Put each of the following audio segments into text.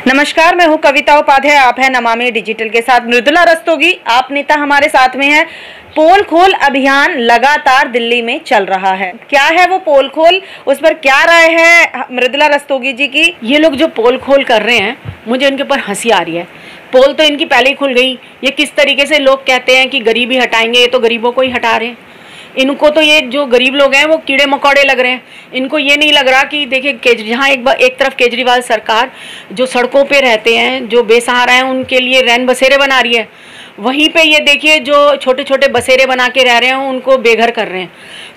नमस्कार, मैं हूं कविता उपाध्याय। आप हैं नमामि डिजिटल के साथ मृदुला रस्तोगी। आप नेता हमारे साथ में हैं। पोल खोल अभियान लगातार दिल्ली में चल रहा है। क्या है वो पोल खोल, उस पर क्या राय है मृदुला रस्तोगी जी की? ये लोग जो पोल खोल कर रहे हैं, मुझे उनके ऊपर हंसी आ रही है। पोल तो इनकी पहले ही खुल गई। ये किस तरीके से लोग कहते हैं कि गरीबी हटाएंगे, ये तो गरीबों को ही हटा रहे हैं। इनको तो ये जो गरीब लोग हैं वो कीड़े मकोड़े लग रहे हैं। इनको ये नहीं लग रहा कि देखिए जहाँ एक तरफ केजरीवाल सरकार जो सड़कों पे रहते हैं, जो बेसहारा हैं, उनके लिए रैन बसेरे बना रही है, वहीं पे ये देखिए जो छोटे छोटे बसेरे बना के रह रहे हैं उनको बेघर कर रहे हैं।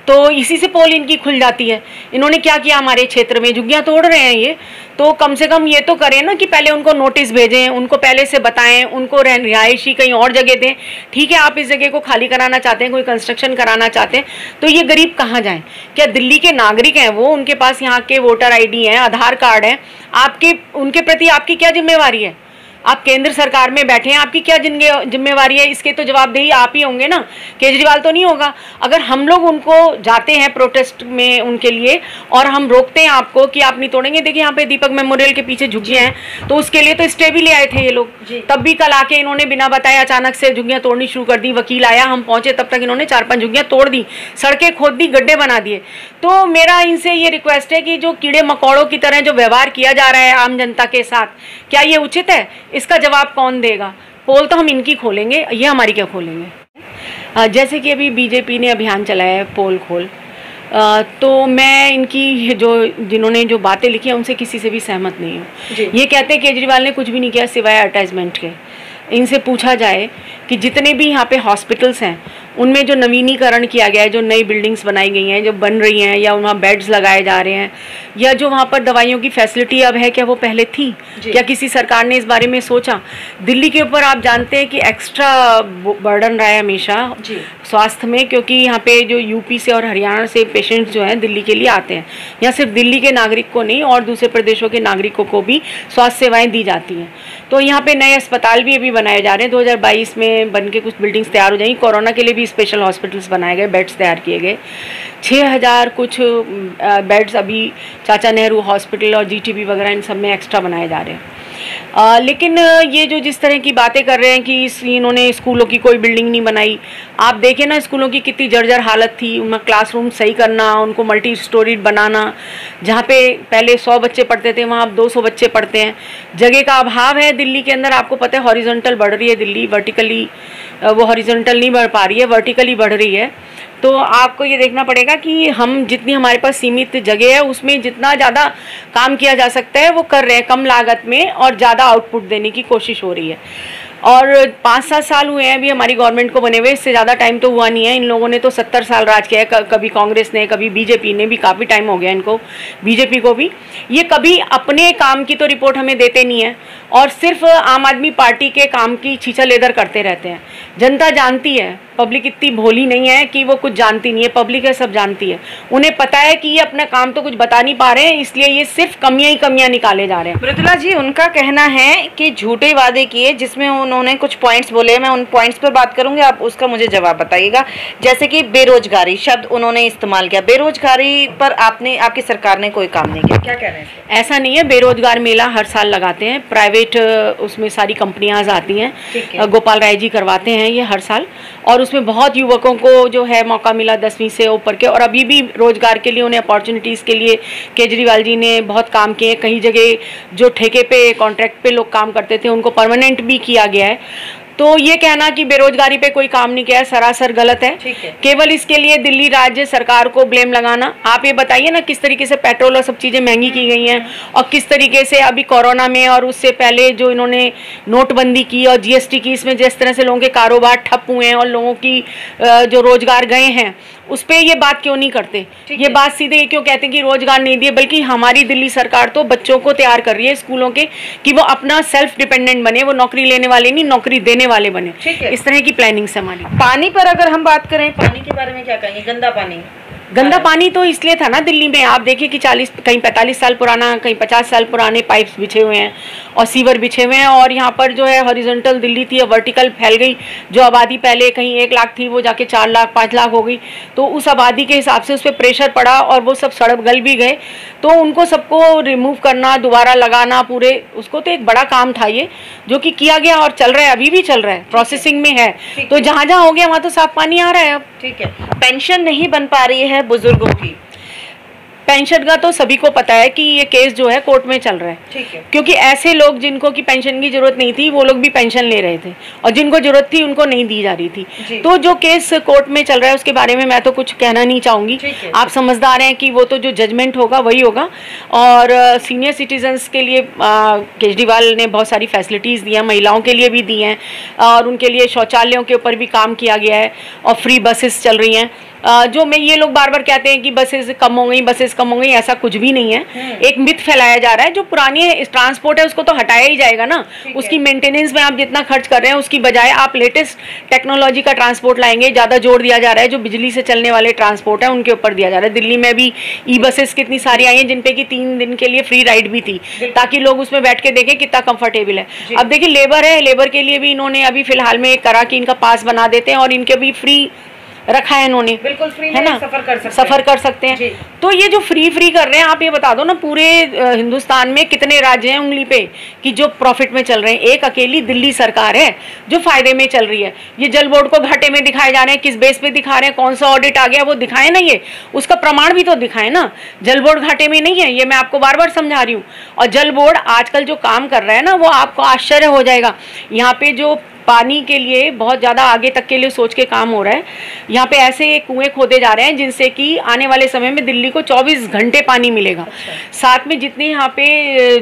तो इसी से पोल इनकी खुल जाती है। इन्होंने क्या किया, हमारे क्षेत्र में झुग्गियाँ तोड़ रहे हैं ये, तो कम से कम ये तो करें ना कि पहले उनको नोटिस भेजें, उनको पहले से बताएं, उनको रिहायशी कहीं और जगह दें। ठीक है, आप इस जगह को खाली कराना चाहते हैं, कोई कंस्ट्रक्शन कराना चाहते हैं, तो ये गरीब कहाँ जाएं? क्या दिल्ली के नागरिक हैं वो, उनके पास यहाँ के वोटर ID है, आधार कार्ड है, आपके उनके प्रति आपकी क्या जिम्मेवारी है? आप केंद्र सरकार में बैठे हैं, आपकी क्या जिम्मेवारी है? इसके तो जवाबदेही आप ही होंगे ना, केजरीवाल तो नहीं होगा। अगर हम लोग उनको जाते हैं प्रोटेस्ट में उनके लिए और हम रोकते हैं आपको कि आप नहीं तोड़ेंगे, देखिए यहाँ पे दीपक मेमोरियल के पीछे झुग्गियाँ हैं, तो उसके लिए तो स्टे भी ले आए थे ये लोग। तब भी कल आके इन्होंने बिना बताए अचानक से झुग्गियाँ तोड़नी शुरू कर दी। वकील आया, हम पहुंचे, तब तक इन्होंने 4-5 झुग्गियाँ तोड़ दी, सड़कें खोद दी, गड्ढे बना दिए। तो मेरा इनसे ये रिक्वेस्ट है कि जो कीड़े मकोड़ों की तरह जो व्यवहार किया जा रहा है आम जनता के साथ, क्या ये उचित है? इसका जवाब कौन देगा? पोल तो हम इनकी खोलेंगे, ये हमारी क्या खोलेंगे? जैसे कि अभी बीजेपी ने अभियान चलाया है पोल खोल, तो मैं इनकी जिन्होंने जो बातें लिखी हैं उनसे किसी से भी सहमत नहीं हूँ। ये कहते हैं केजरीवाल ने कुछ भी नहीं किया सिवाय अटैचमेंट के। इनसे पूछा जाए कि जितने भी यहाँ पे हॉस्पिटल्स हैं उनमें जो नवीनीकरण किया गया है, जो नई बिल्डिंग्स बनाई गई हैं, जो बन रही हैं, या वहाँ बेड्स लगाए जा रहे हैं, या जो वहाँ पर दवाइयों की फैसिलिटी अब है, क्या वो पहले थी? क्या किसी सरकार ने इस बारे में सोचा? दिल्ली के ऊपर आप जानते हैं कि एक्स्ट्रा बर्डन रहा है हमेशा स्वास्थ्य में, क्योंकि यहाँ पे जो यूपी से और हरियाणा से पेशेंट्स जो हैं दिल्ली के लिए आते हैं। यहाँ सिर्फ दिल्ली के नागरिक को नहीं और दूसरे प्रदेशों के नागरिकों को भी स्वास्थ्य सेवाएँ दी जाती हैं। तो यहाँ पे नए अस्पताल भी अभी बनाए जा रहे हैं। 2022 में बन के कुछ बिल्डिंग्स तैयार हो जाएंगी। कोरोना के लिए भी स्पेशल हॉस्पिटल्स बनाए गए, बेड्स तैयार किए गए। 6000 कुछ बेड्स अभी चाचा नेहरू हॉस्पिटल और GTB वगैरह इन सब में एक्स्ट्रा बनाए जा रहे हैं। लेकिन ये जो जिस तरह की बातें कर रहे हैं कि इन्होंने स्कूलों की कोई बिल्डिंग नहीं बनाई, आप देखें ना स्कूलों की कितनी जर्जर हालत थी। उनमें क्लासरूम सही करना, उनको मल्टी स्टोरीड बनाना, जहाँ पे पहले 100 बच्चे पढ़ते थे वहाँ अब 200 बच्चे पढ़ते हैं। जगह का अभाव है दिल्ली के अंदर। आपको पता है हॉरिजॉन्टल बढ़ रही है दिल्ली, वर्टिकली वो हॉरिजॉन्टल नहीं बढ़ पा रही है, वर्टिकली बढ़ रही है। तो आपको ये देखना पड़ेगा कि हम जितनी हमारे पास सीमित जगह है उसमें जितना ज़्यादा काम किया जा सकता है वो कर रहे हैं, कम लागत में और ज़्यादा आउटपुट देने की कोशिश हो रही है। और 5-7 साल हुए हैं अभी हमारी गवर्नमेंट को बने हुए, इससे ज़्यादा टाइम तो हुआ नहीं है। इन लोगों ने तो 70 साल राज किया है, कभी कांग्रेस ने, कभी बीजेपी ने भी, काफ़ी टाइम हो गया इनको, बीजेपी को भी। ये कभी अपने काम की तो रिपोर्ट हमें देते नहीं है और सिर्फ आम आदमी पार्टी के काम की छीछा लेदर करते रहते हैं। जनता जानती है, पब्लिक इतनी भोली नहीं है कि वो कुछ जानती नहीं है, पब्लिक है सब जानती है। उन्हें पता है कि ये अपना काम तो कुछ बता नहीं पा रहे हैं, इसलिए ये सिर्फ कमियां ही कमियां निकाले जा रहे हैं। मृदुला जी, उनका कहना है कि झूठे वादे किए, जिसमें उन्होंने कुछ पॉइंट्स बोले, मैं उन पॉइंट्स पर बात करूंगी, आप उसका मुझे जवाब बताइएगा। जैसे कि बेरोजगारी शब्द उन्होंने इस्तेमाल किया, बेरोजगारी पर आपकी सरकार ने कोई काम नहीं किया, क्या कह रहे हैं? ऐसा नहीं है, बेरोजगार मेला हर साल लगाते हैं, प्राइवेट उसमें सारी कंपनियां आती हैं, गोपाल राय जी करवाते हैं ये हर साल, और उसमें बहुत युवकों को जो है मौका मिला 10वीं से ऊपर के, और अभी भी रोजगार के लिए, उन्हें अपॉर्चुनिटीज़ के लिए केजरीवाल जी ने बहुत काम किए। कई जगह जो ठेके पे, कॉन्ट्रैक्ट पे लोग काम करते थे उनको परमानेंट भी किया गया है। तो ये कहना कि बेरोजगारी पे कोई काम नहीं किया है सरासर गलत है। केवल इसके लिए दिल्ली राज्य सरकार को ब्लेम लगाना। आप ये बताइए ना किस तरीके से पेट्रोल और सब चीज़ें महंगी की गई हैं, और किस तरीके से अभी कोरोना में और उससे पहले जो इन्होंने नोटबंदी की और GST की, इसमें जिस तरह से लोगों के कारोबार ठप हुए हैं और लोगों की जो रोजगार गए हैं, उस पर ये बात क्यों नहीं करते? ये बात सीधे ये क्यों कहते हैं कि रोजगार नहीं दिए? बल्कि हमारी दिल्ली सरकार तो बच्चों को तैयार कर रही है स्कूलों के कि वो अपना सेल्फ डिपेंडेंट बने, वो नौकरी लेने वाले नहीं, नौकरी देने वाले बने। इस तरह की प्लानिंग से हमारी। पानी पर अगर हम बात करें, पानी के बारे में क्या कहेंगे? गंदा पानी गंदा पानी तो इसलिए था ना दिल्ली में, आप देखिए कि 40 कहीं 45 साल पुराना, कहीं 50 साल पुराने पाइप्स बिछे हुए हैं और सीवर बिछे हुए हैं, और यहाँ पर जो है हॉरिजॉन्टल दिल्ली थी, वर्टिकल फैल गई। जो आबादी पहले कहीं 1 लाख थी वो जाके 4 लाख 5 लाख हो गई, तो उस आबादी के हिसाब से उस पर प्रेशर पड़ा और वो सब सड़क गल भी गए। तो उनको सबको रिमूव करना, दोबारा लगाना पूरे, उसको तो एक बड़ा काम था ये, जो कि किया गया और चल रहा है, अभी भी चल रहा है, प्रोसेसिंग में है। तो जहाँ जहाँ हो गया वहाँ तो साफ पानी आ रहा है अब। ठीक है। पेंशन नहीं बन पा रही है बुजुर्गों की, पेंशन का तो सभी को पता है कि ये केस जो है कोर्ट में चल रहा है। ठीक है। क्योंकि ऐसे लोग जिनको की पेंशन की जरूरत नहीं थी वो लोग भी पेंशन ले रहे थे, और जिनको जरूरत थी उनको नहीं दी जा रही थी। तो जो केस कोर्ट में चल रहा है उसके बारे में मैं तो कुछ कहना नहीं चाहूंगी। आप समझदार हैं कि वो तो जो जजमेंट होगा वही होगा। और सीनियर सिटीजन्स के लिए केजरीवाल ने बहुत सारी फैसिलिटीज़ दी हैं, महिलाओं के लिए भी दी हैं, और उनके लिए शौचालयों के ऊपर भी काम किया गया है, और फ्री बसेस चल रही हैं। जो मैं ये लोग बार बार कहते हैं कि बसेस कम हो गई, बसेस कम हो गई, ऐसा कुछ भी नहीं है। एक मिथ फैलाया जा रहा है। जो पुरानी ट्रांसपोर्ट है उसको तो हटाया ही जाएगा ना, उसकी मेंटेनेंस में आप जितना खर्च कर रहे हैं उसकी बजाय आप लेटेस्ट टेक्नोलॉजी का ट्रांसपोर्ट लाएंगे। ज़्यादा जोर दिया जा रहा है जो बिजली से चलने वाले ट्रांसपोर्ट है उनके ऊपर दिया जा रहा है। दिल्ली में भी ई बसेस कितनी सारी आई हैं जिनपे कि 3 दिन के लिए फ्री राइड भी थी, ताकि लोग उसमें बैठ के देखें कितना कंफर्टेबल है। अब देखिए लेबर है, लेबर के लिए भी इन्होंने अभी फिलहाल में करा कि इनका पास बना देते हैं और इनके भी फ्री रखा है इन्होंने, बिल्कुल फ्री है ना, सफर कर सकते हैं। तो ये जो फ्री कर रहे हैं, आप ये बता दो ना पूरे हिंदुस्तान में कितने राज्य हैं उंगली पे कि जो प्रॉफिट में चल रहे हैं? एक अकेली दिल्ली सरकार है जो फायदे में चल रही है। ये जल बोर्ड को घाटे में दिखाए जा रहे हैं, किस बेस पे दिखा रहे हैं, कौन सा ऑडिट आ गया वो दिखाए ना, ये उसका प्रमाण भी तो दिखाए ना। जल बोर्ड घाटे में नहीं है, ये मैं आपको बार बार समझा रही हूँ। और जल बोर्ड आजकल जो काम कर रहा है ना वो आपको आश्चर्य हो जाएगा। यहाँ पे जो पानी के लिए बहुत ज़्यादा आगे तक के लिए सोच के काम हो रहा है। यहाँ पे ऐसे कुएं खोदे जा रहे हैं जिनसे कि आने वाले समय में दिल्ली को 24 घंटे पानी मिलेगा। साथ में जितनी यहाँ पे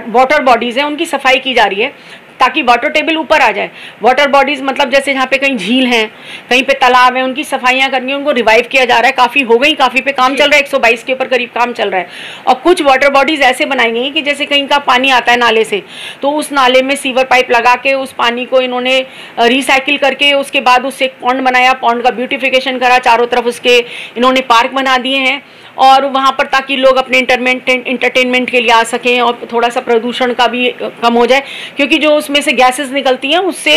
वाटर बॉडीज़ हैं उनकी सफाई की जा रही है ताकि वाटर टेबल ऊपर आ जाए। वाटर बॉडीज़ मतलब जैसे जहाँ पे कहीं झील हैं, कहीं पे तालाब हैं, उनकी सफाइयाँ करनी है, उनको रिवाइव किया जा रहा है। काफ़ी हो गई, काफ़ी पे काम चल रहा है, 122 के ऊपर करीब काम चल रहा है। और कुछ वाटर बॉडीज़ ऐसे बनाई गई कि जैसे कहीं का पानी आता है नाले से, तो उस नाले में सीवर पाइप लगा के उस पानी को इन्होंने रिसाइकिल करके उसके बाद उससे एक पॉन्ड बनाया, पॉन्ड का ब्यूटिफिकेशन करा, चारों तरफ उसके इन्होंने पार्क बना दिए हैं। और वहाँ पर ताकि लोग अपने इंटरटेनमेंट के लिए आ सकें और थोड़ा सा प्रदूषण का भी कम हो जाए, क्योंकि जो उसमें से गैसेस निकलती हैं उससे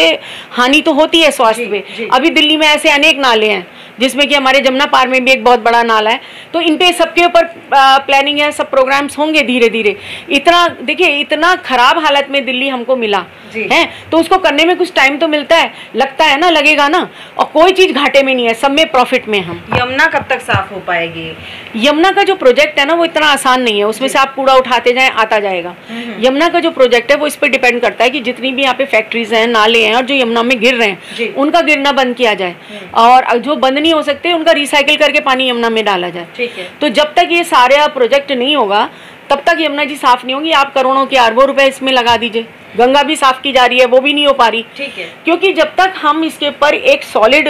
हानि तो होती है स्वास्थ्य में। अभी दिल्ली में ऐसे अनेक नाले हैं जिसमें कि हमारे जमुना पार में भी एक बहुत बड़ा नाला है। तो इन पे सबके ऊपर प्लानिंग है, सब प्रोग्राम्स होंगे धीरे धीरे। इतना देखिए, इतना खराब हालत में दिल्ली हमको मिला है तो उसको करने में कुछ टाइम तो मिलता है, लगता है ना, लगेगा ना। और कोई चीज़ घाटे में नहीं है, सब में प्रॉफिट में हम। यमुना कब तक साफ हो पाएगी? यमुना का जो प्रोजेक्ट है ना वो इतना आसान नहीं है, उसमें से आप कूड़ा उठाते जाएं आता जाएगा। यमुना का जो प्रोजेक्ट है वो इस पर डिपेंड करता है कि जितनी भी यहाँ पे फैक्ट्रीज हैं, नाले हैं और जो यमुना में गिर रहे हैं उनका गिरना बंद किया जाए, और जो बंद नहीं हो सकते उनका रिसाइकिल करके पानी यमुना में डाला जाए। ठीक है। तो जब तक ये सारे प्रोजेक्ट नहीं होगा तब तक यमुना जी साफ नहीं होगी। आप करोड़ों के अरबों रुपए इसमें लगा दीजिए, गंगा भी साफ की जा रही है, वो भी नहीं हो पा रही। ठीक है। क्योंकि जब तक हम इसके ऊपर एक सॉलिड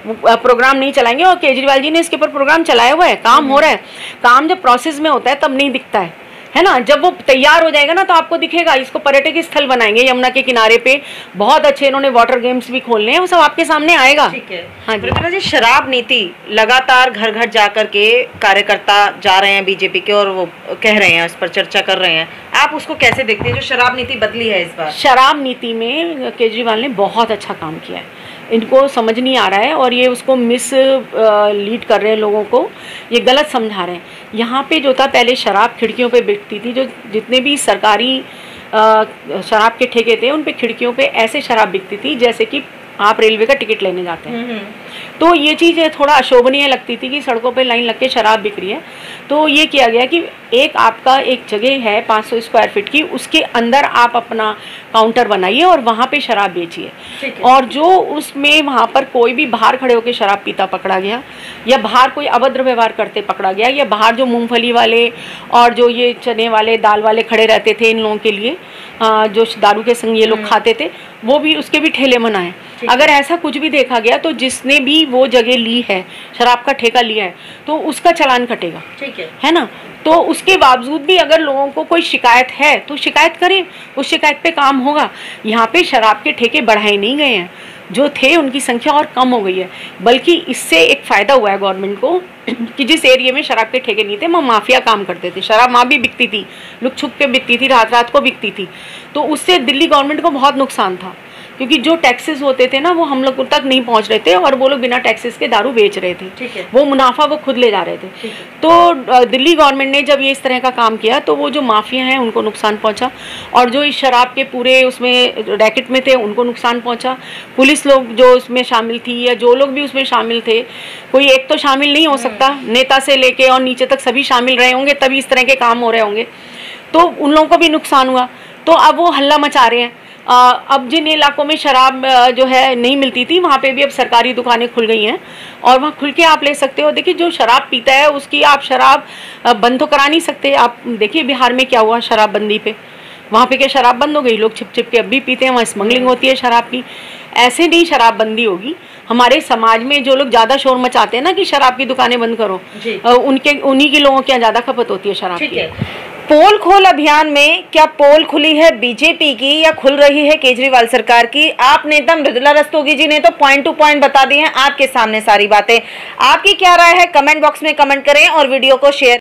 प्रोग्राम नहीं चलाएंगे, और केजरीवाल जी ने इसके ऊपर प्रोग्राम चलाया हुआ है, काम हो रहा है। काम जब प्रोसेस में होता है तब नहीं दिखता है ना। जब वो तैयार हो जाएगा ना तो आपको दिखेगा। इसको पर्यटक स्थल बनाएंगे यमुना के किनारे पे, बहुत अच्छे इन्होंने वाटर गेम्स भी खोलने हैं, वो सब आपके सामने आएगा। ठीक है। हाँ जी। शराब नीति लगातार घर घर जा करके कार्यकर्ता जा रहे हैं बीजेपी के, और वो कह रहे हैं, उस पर चर्चा कर रहे हैं। आप उसको कैसे देखते हैं जो शराब नीति बदली है इस बार? शराब नीति में केजरीवाल ने बहुत अच्छा काम किया है, इनको समझ नहीं आ रहा है और ये उसको मिस लीड कर रहे हैं लोगों को, ये गलत समझा रहे हैं। यहाँ पे जो था पहले शराब खिड़कियों पे बिकती थी, जो जितने भी सरकारी शराब के ठेके थे उन पे खिड़कियों पे ऐसे शराब बिकती थी जैसे कि आप रेलवे का टिकट लेने जाते हैं। तो ये चीज़ थोड़ा अशोभनीय लगती थी कि सड़कों पे लाइन लग के शराब बिक रही है। तो ये किया गया कि एक आपका एक जगह है 500 स्क्वायर फीट की, उसके अंदर आप अपना काउंटर बनाइए और वहाँ पे शराब बेचिए। और जो उसमें वहाँ पर कोई भी बाहर खड़े होकर शराब पीता पकड़ा गया, या बाहर कोई अभद्र व्यवहार करते पकड़ा गया, या बाहर जो मूंगफली वाले और जो ये चने वाले दाल वाले खड़े रहते थे इन लोगों के लिए, जो दारू के संग ये लोग खाते थे, वो भी उसके भी ठेले मनाए। अगर ऐसा कुछ भी देखा गया तो जिसने भी वो जगह ली है, शराब का ठेका लिया है, तो उसका चालान कटेगा। ठीक है ना। तो उसके बावजूद भी अगर लोगों को कोई शिकायत है तो शिकायत करें, उस शिकायत पे काम होगा। यहाँ पे शराब के ठेके बढ़ाए नहीं गए हैं, जो थे उनकी संख्या और कम हो गई है। बल्कि इससे एक फ़ायदा हुआ है गवर्नमेंट को कि जिस एरिया में शराब के ठेके नहीं थे वहाँ माफिया काम करते थे, शराब वहाँ भी बिकती थी, लुक छुप के बिकती थी, रात रात को बिकती थी। तो उससे दिल्ली गवर्नमेंट को बहुत नुकसान था, क्योंकि जो टैक्सेस होते थे ना वो हम लोग तक नहीं पहुंच रहे थे और वो लोग बिना टैक्सेस के दारू बेच रहे थे। ठीक है। वो मुनाफा वो खुद ले जा रहे थे। तो दिल्ली गवर्नमेंट ने जब ये इस तरह का काम किया तो वो जो माफिया हैं उनको नुकसान पहुंचा, और जो इस शराब के पूरे उसमें रैकेट में थे उनको नुकसान पहुंचा। पुलिस लोग जो उसमें शामिल थी या जो लोग भी उसमें शामिल थे, कोई एक तो शामिल नहीं हो सकता, नेता से लेके और नीचे तक सभी शामिल रहे होंगे तभी इस तरह के काम हो रहे होंगे। तो उन लोगों को भी नुकसान हुआ। तो अब वो हल्ला मचा रहे हैं। अब जिन इलाकों में शराब जो है नहीं मिलती थी वहाँ पे भी अब सरकारी दुकानें खुल गई हैं और वहाँ खुल के आप ले सकते हो। देखिए जो शराब पीता है उसकी आप शराब बंद तो करा नहीं सकते। आप देखिए बिहार में क्या हुआ शराबबंदी पे, वहाँ पे क्या शराब बंद हो गई? लोग छिप छिप के अब भी पीते हैं, वहाँ स्मगलिंग होती है शराब की। ऐसे नहीं शराबबंदी होगी। हमारे समाज में जो लोग ज़्यादा शोर मचाते हैं ना कि शराब की दुकानें बंद करो, उन्हीं के लोगों के यहाँ ज़्यादा खपत होती है शराब की। पोल खोल अभियान में क्या पोल खुली है बीजेपी की या खुल रही है केजरीवाल सरकार की? आप नेता मृदुला रस्तोगी जी ने तो पॉइंट टू पॉइंट बता दी हैं आपके सामने सारी बातें। आपकी क्या राय है? कमेंट बॉक्स में कमेंट करें और वीडियो को शेयर